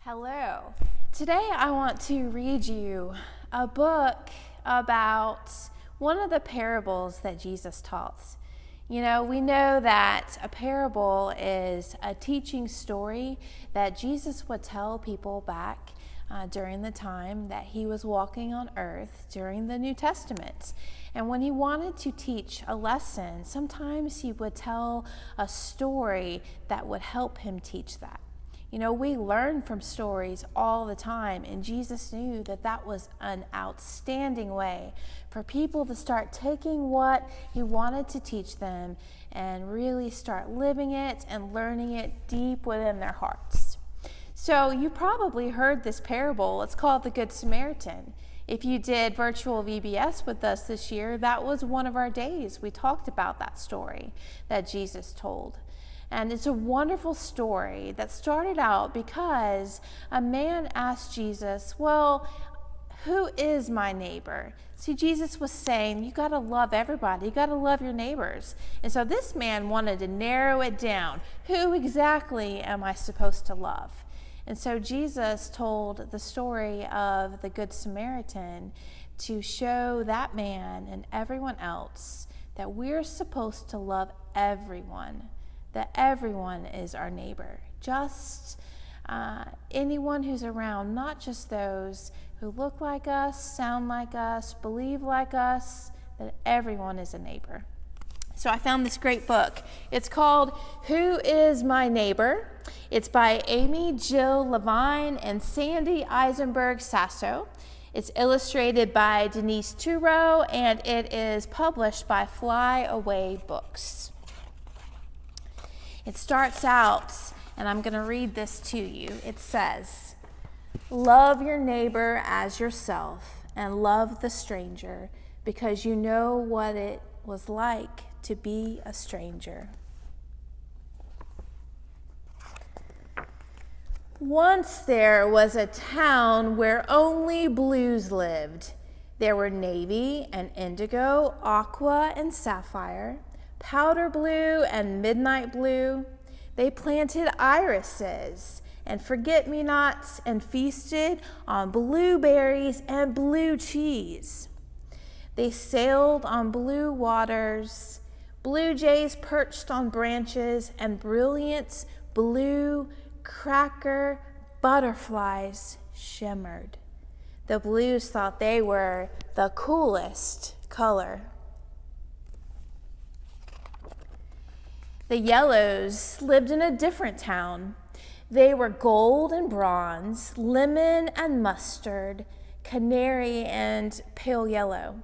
Hello. Today I want to read you a book about one of the parables that Jesus taught. We know that a parable is a teaching story that Jesus would tell people back during the time that he was walking on earth during the New Testament. And when he wanted to teach a lesson, sometimes he would tell a story that would help him teach that. We learn from stories all the time, and Jesus knew that that was an outstanding way for people to start taking what he wanted to teach them and really start living it and learning it deep within their hearts. So you probably heard this parable. It's called the Good Samaritan. If you did virtual VBS with us this year, that was one of our days. We talked about that story that Jesus told. And it's a wonderful story that started out because a man asked Jesus, well, who is my neighbor? See, Jesus was saying, you got to love everybody. You got to love your neighbors. And so this man wanted to narrow it down. Who exactly am I supposed to love? And so Jesus told the story of the Good Samaritan to show that man and everyone else that we're supposed to love everyone. That everyone is our neighbor, just anyone who's around, not just those who look like us, sound like us, believe like us, that everyone is a neighbor. So I found this great book. It's called Who is My Neighbor? It's by Amy Jill Levine and Sandy Eisenberg Sasso. It's illustrated by Denise Turo, and it is published by Fly Away Books. It starts out, and I'm going to read this to you. It says, love your neighbor as yourself and love the stranger because you know what it was like to be a stranger. Once there was a town where only blues lived. There were navy and indigo, aqua and sapphire, powder blue and midnight blue. They planted irises and forget-me-nots and feasted on blueberries and blue cheese. They sailed on blue waters. Blue jays perched on branches and brilliant blue cracker butterflies shimmered. The blues thought they were the coolest color. The yellows lived in a different town. They were gold and bronze, lemon and mustard, canary and pale yellow.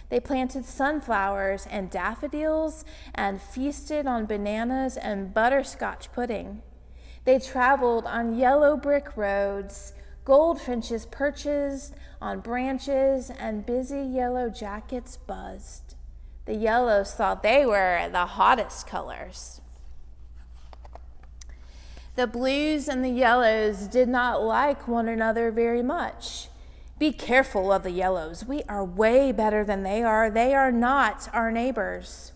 They planted sunflowers and daffodils and feasted on bananas and butterscotch pudding. They traveled on yellow brick roads, goldfinches perched on branches, and busy yellow jackets buzzed. The yellows thought they were the hottest colors. The blues and the yellows did not like one another very much. Be careful of the yellows. We are way better than they are. They are not our neighbors.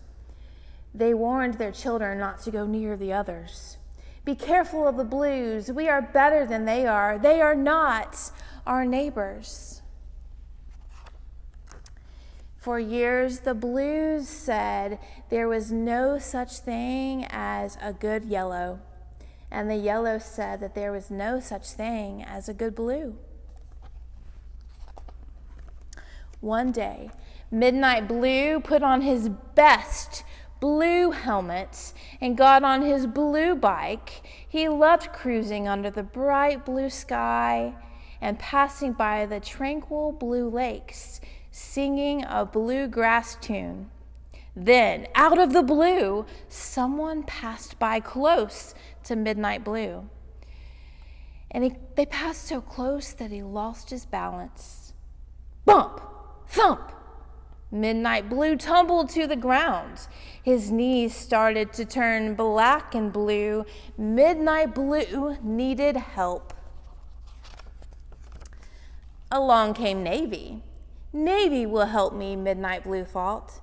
They warned their children not to go near the others. Be careful of the blues. We are better than they are. They are not our neighbors. For years, the blues said there was no such thing as a good yellow, and the yellow said that there was no such thing as a good blue. One day, Midnight Blue put on his best blue helmet and got on his blue bike. He loved cruising under the bright blue sky and passing by the tranquil blue lakes, singing a bluegrass tune. Then, out of the blue, someone passed by close to Midnight Blue. And they passed so close that he lost his balance. Bump! Thump! Midnight Blue tumbled to the ground. His knees started to turn black and blue. Midnight Blue needed help. Along came Navy. Navy will help me, Midnight Blue thought.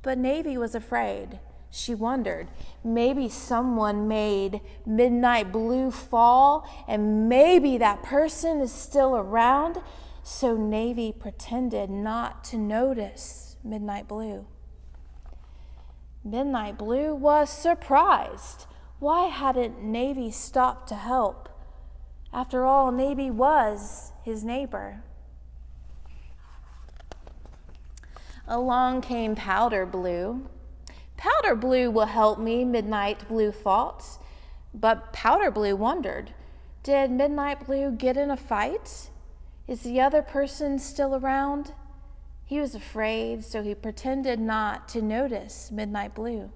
But Navy was afraid. She wondered, maybe someone made midnight blue fall, and maybe that person is still around. So Navy pretended not to notice Midnight Blue. Midnight Blue was surprised. Why hadn't Navy stopped to help? After all, Navy was his neighbor. Along came Powder Blue. Powder Blue will help me, Midnight Blue thought. But Powder Blue wondered, did Midnight Blue get in a fight? Is the other person still around? He was afraid, so he pretended not to notice Midnight Blue.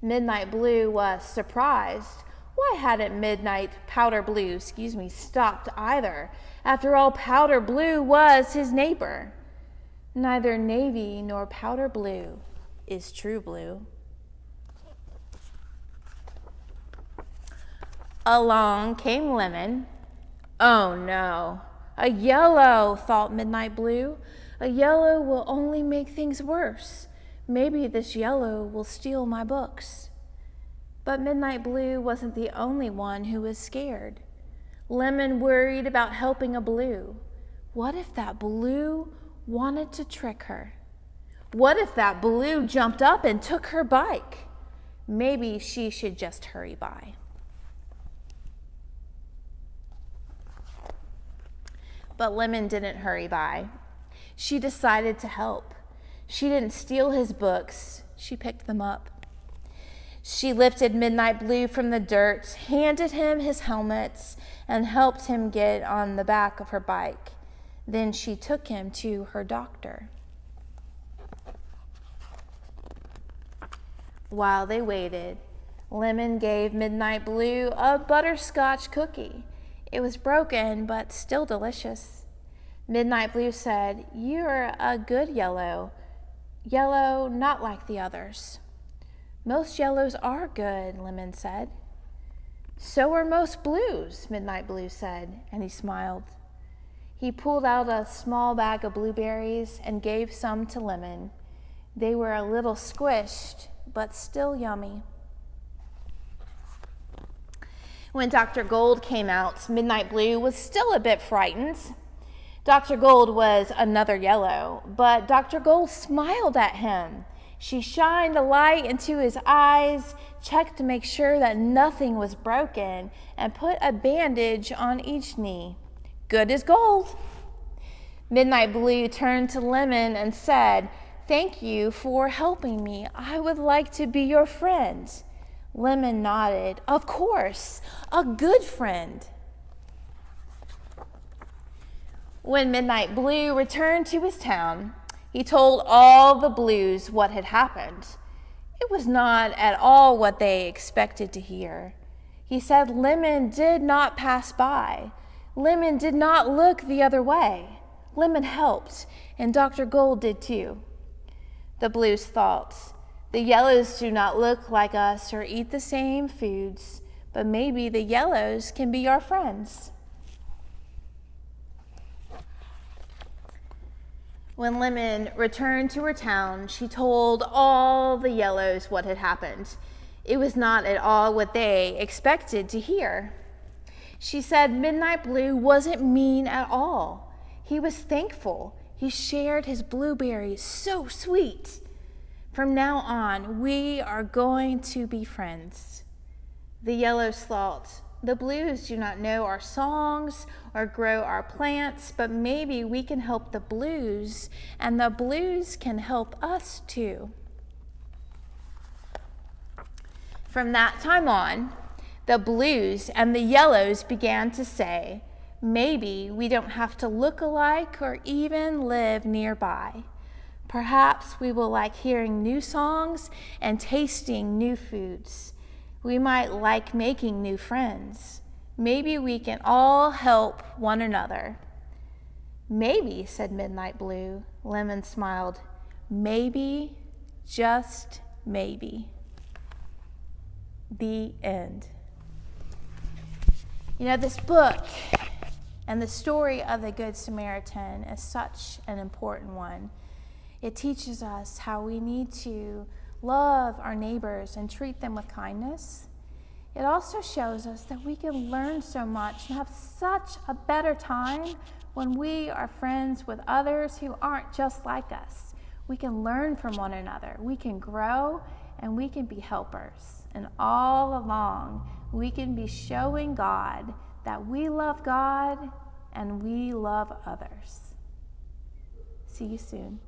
Midnight Blue was surprised. Why hadn't Powder Blue stopped either? After all, Powder Blue was his neighbor. Neither Navy nor Powder Blue is true blue. Along came Lemon. Oh no, a yellow, thought Midnight Blue. A yellow will only make things worse. Maybe this yellow will steal my books. But Midnight Blue wasn't the only one who was scared. Lemon worried about helping a blue. What if that blue wanted to trick her? What if that blue jumped up and took her bike? Maybe she should just hurry by. But Lemon didn't hurry by. She decided to help. She didn't steal his books. She picked them up. She lifted Midnight Blue from the dirt, handed him his helmets, and helped him get on the back of her bike. Then she took him to her doctor. While they waited, Lemon gave Midnight Blue a butterscotch cookie. It was broken, but still delicious. Midnight Blue said, "You're a good yellow. Yellow, not like the others." "Most yellows are good," Lemon said. "So are most blues," Midnight Blue said, and he smiled. He pulled out a small bag of blueberries and gave some to Lemon. They were a little squished, but still yummy. When Dr. Gold came out, Midnight Blue was still a bit frightened. Dr. Gold was another yellow, but Dr. Gold smiled at him. She shined a light into his eyes, checked to make sure that nothing was broken, and put a bandage on each knee. Good as gold. Midnight Blue turned to Lemon and said, "Thank you for helping me. I would like to be your friend." Lemon nodded. "Of course, a good friend." When Midnight Blue returned to his town, he told all the blues what had happened. It was not at all what they expected to hear. He said Lemon did not pass by. Lemon did not look the other way. Lemon helped, and Dr. Gold did too. The blues thought, the yellows do not look like us or eat the same foods, but maybe the yellows can be our friends. When Lemon returned to her town, she told all the yellows what had happened. It was not at all what they expected to hear. She said Midnight Blue wasn't mean at all. He was thankful. He shared his blueberries, so sweet. From now on, we are going to be friends. The yellows thought, the blues do not know our songs or grow our plants, but maybe we can help the blues, and the blues can help us too. From that time on, the blues and the yellows began to say, maybe we don't have to look alike or even live nearby. Perhaps we will like hearing new songs and tasting new foods. We might like making new friends. Maybe we can all help one another. Maybe, said Midnight Blue. Lemon smiled. Maybe, just maybe. The end. You know, this book and the story of the Good Samaritan is such an important one. It teaches us how we need to love our neighbors and treat them with kindness, it also shows us that we can learn so much and have such a better time when we are friends with others who aren't just like us. We can learn from one another, we can grow, and we can be helpers. And all along, we can be showing God that we love God and we love others. See you soon.